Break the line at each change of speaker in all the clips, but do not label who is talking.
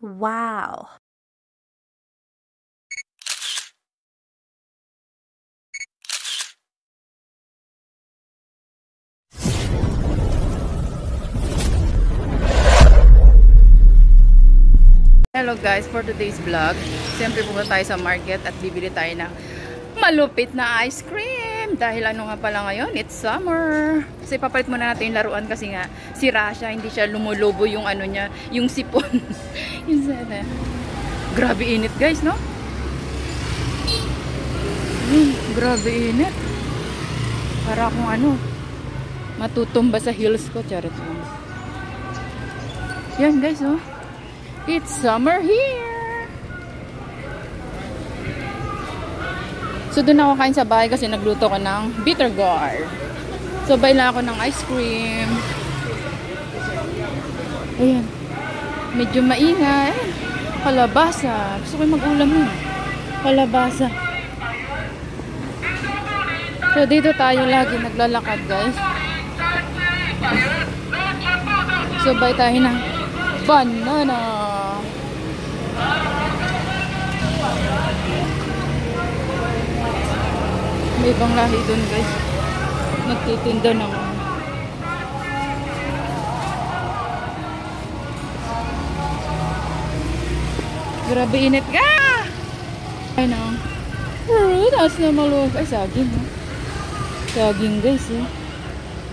Wow!
Hello guys, for today's vlog, siyempre pumunta tayo sa market at bibili tayo ng malupit na ice cream. Dahil ano nga pala ngayon, it's summer. Kasi papalit muna natin yung laruan kasi nga sira siya, hindi siya lumulobo yung ano niya, yung sipon. Grabe init guys, no? Grabe init. Para akong ano, matutumba sa heels ko. Charot lang. Yan guys, oh. It's summer here! So, doon ako kain sa bahay kasi nagluto ko ng bitter gourd. So, bayla ako ng ice cream. Ayan. Medyo maingay. Kalabasa. Gusto ko mag-ulam yun. Kalabasa. So, dito tayo lagi naglalakad, guys. So, bay tayo ng banana. May ibang lahi doon guys. Nagtitinda ng grabe init ka! Ay na. Taas na maluwag. Ay saging ha. Saging guys eh.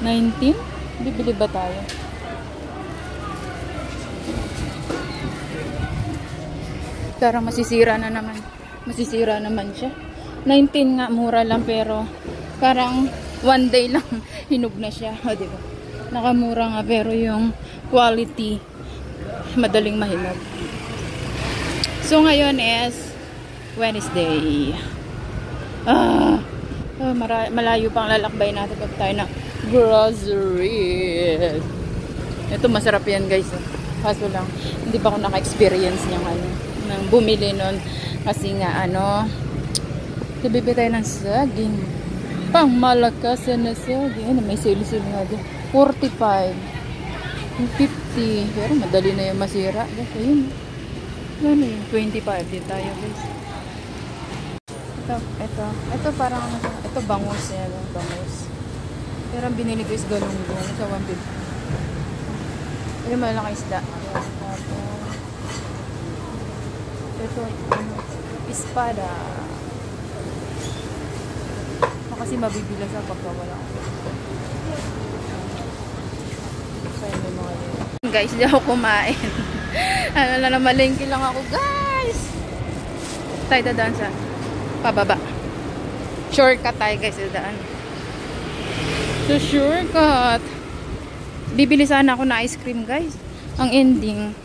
19? Bibili ba tayo? Parang masisira na naman. Masisira naman siya. 19 nga, mura lang pero parang one day lang hinug na siya. O, diba? Nakamura nga pero yung quality madaling mahinog. So ngayon is Wednesday. Malayo pang lalakbay natin pag tayo ng groceries. Ito masarap yan guys. Kaso lang, hindi pa ako naka-experience ng bumili nun. Kasi nga ano, bibili tayo ng saging. Pang malakas na saging. Ano, may sale-sale nga din. 45. 50. Pero madali na yung masira. Ayun. Ano yun? 25 din tayo guys. Ito parang ano siya. Ito bangus yan. Bangus. Pero ang binili ko is galunggong sa 150. Ayun, malaki isda. Ito, espada. Kasi mabibila sa pagkawala. Guys, di ako kumain. Ano na, namalengke lang ako, guys. Tayo dadaan sa pababa. Shortcut tayo, guys, dadaan. So, shortcut. Bibili sana ako na ice cream, guys. Ang ending,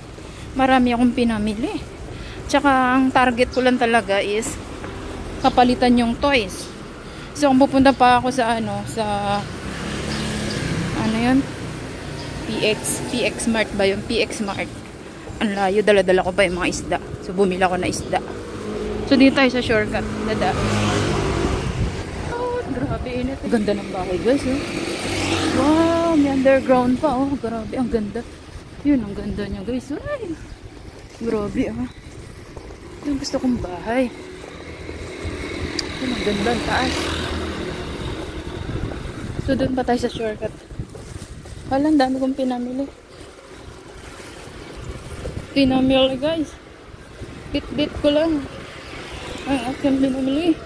marami akong pinamili. Tsaka, ang target ko lang talaga is kapalitan yung toys. So, kung pupunta pa ako sa ano yun? PX Mart ba yun? PX Mart. Ang layo, dala-dala ko pa yung mga isda. So, bumili ako na isda. So, dito tayo sa shortcut. Dada. Oh, grabe init. Ganda ng bahay, guys. Oh. Wow, may underground pa. Oh, grabe, ang ganda. Yun, ang ganda niya, guys. Ay, grabe, ah. Yung gusto kong bahay. Yun, ang ganda, ang taas. So, doon pa tayo sa shortcut. Wala, ang dami kong pinamili. Pinamili, guys. Bit-bit ko lang. Ang aking pinamili.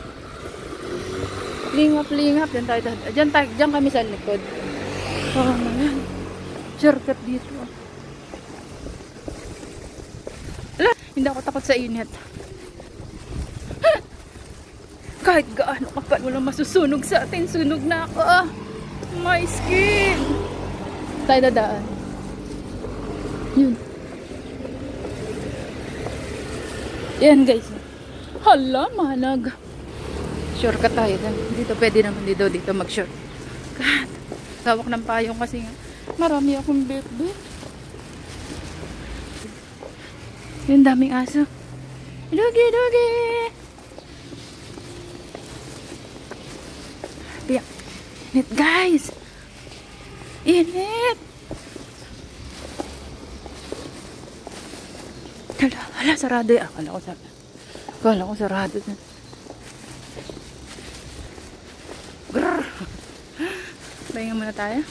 Lingap-lingap. Diyan kami sa likod. Oh, man. Shortcut dito. Wala, hindi ako takot sa init. Kahit gaano kapal, walang masusunog sa atin. Sunog na ako. My skin. Tayo dadaan. Yun. Yan guys. Hala, mahalag. Shortcut tayo dyan. Dito pwede naman dito mag-short. God. Tawak ng payong kasi nga. Marami akong bit-bit. Yung daming aso. Dugi-dugi. Biyak. Init guys. Init. Hala, sarado eh. Akala ko sarado. Grrr. Pahinga muna tayo.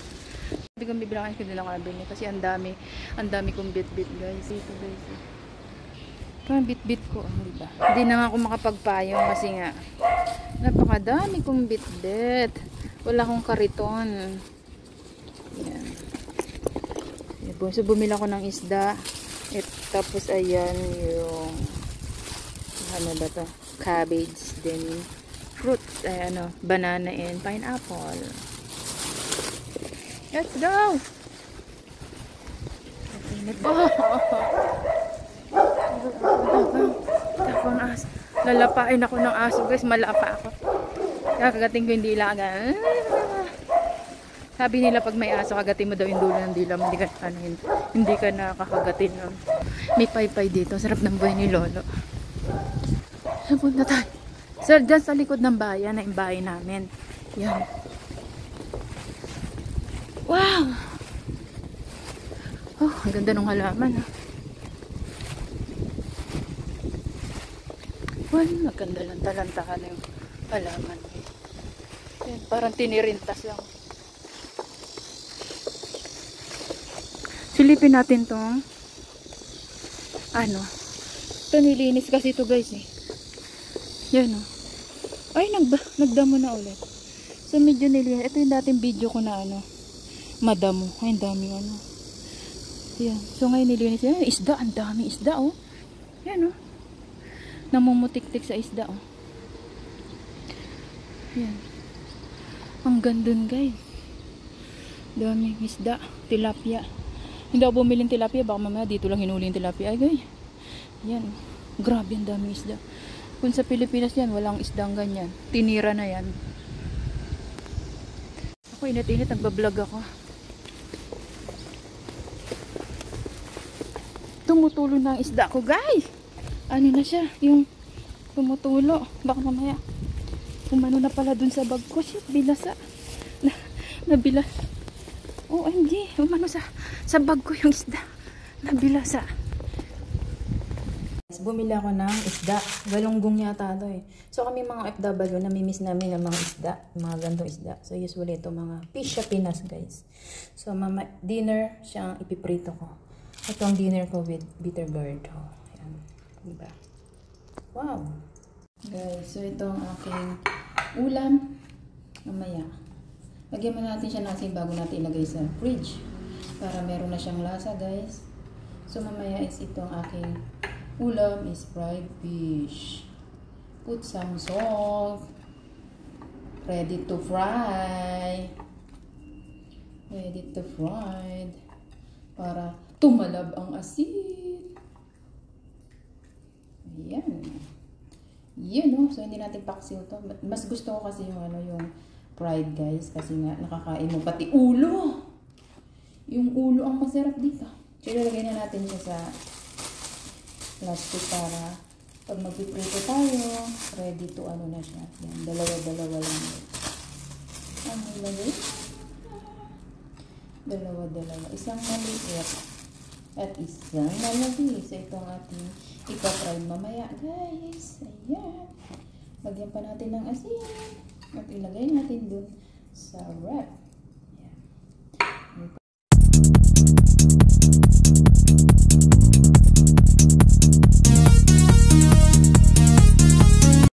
Sabi kong bibilangan ko din ang kabin niya kasi ang dami kong bit-bit guys. Ito guys. Parang bit-bit ko, diba? Hindi na nga ako makapagpayong kasi nga napakadami kong bit-bit. Wala akong kariton. Yan. So bumili ako ng isda. Tapos ayan yung ano ba to? Cabbage, then fruits, banana and pineapple. Let's go! Lalapain ako ng aso guys, malapa ako. Kagating ko yung dila agad. Sabi nila pag may aso, kagatin mo daw yung dulo ng dila mo, hindi ka nakakagatin. May paypay dito, sarap ng buhay ni Lolo. Punta tayo. Sir, dyan sa likod ng bayan, na yung bahay namin. Yan. Wow! Oh, ang ganda ng halaman. Well, maganda lang talantahan yung halaman. Yan, parang tinirintas lang. Silipin natin tong ito nilinis kasi ito guys eh. Yan o. Ay, nagdamo na ulit. So medyo nilinis. Ito yung dating video ko na madamo. Ay, ang daming yan. So ngayon nilinis. Yan, isda. Ang daming isda oh. Yan oh. Namumutik-tik sa isda oh. Yan. Ang gandun guys. Daming isda. Tilapia. Hindi ako bumiling tilapia. Baka mamaya dito lang hinuli yung tilapia. Ay guys. Yan. Grabe ang daming isda. Kung sa Pilipinas yan, walang isdang ganyan. Tinira na yan. Ako init-init. Nagbablog ako. Tumutulo na ang isda ko guys. Ano na siya? Yung tumutulo. Baka mamaya umano na pala dun sa bag ko. Shit, binasa. Nabilas. OMG. Umano sa bag ko yung isda. Nabilasa. Bumili ako ng isda. Galunggong yata ito eh. So kami mga FW, namimiss namin ng mga isda. Mga gantong isda. So usually ito mga fish sa Pinas guys. So dinner siyang ipiprito ko. Ito ang dinner ko with bitter gourd. Oh, ayan. Diba? Wow! Guys, so ito ang aking ulam. Mamaya. Lagyan mo natin siya ng asin bago natin ilagay sa fridge. Para meron na siyang lasa guys. So mamaya is ito ang aking ulam is fried fish. Put some salt. Ready to fry. Ready to fried. Para tumalab ang asin. Ayan. Yan o. So hindi natin paksiw to. Mas gusto ko kasi yung yung fried guys. Kasi nga nakakain mo pati ulo. Yung ulo ang masarap dito. So ilalagay na natin siya sa plastic para pag magpiprito tayo, ready to na siya. Yan, dalawa-dalawa lang. Ang ilagay. Dalawa-dalawa. Isang maliit at isang malaki. So ito ang ating ipa-fry mamaya guys. Ayan. Lagyan pa natin ng asin. At ilagay natin dun sa wrap.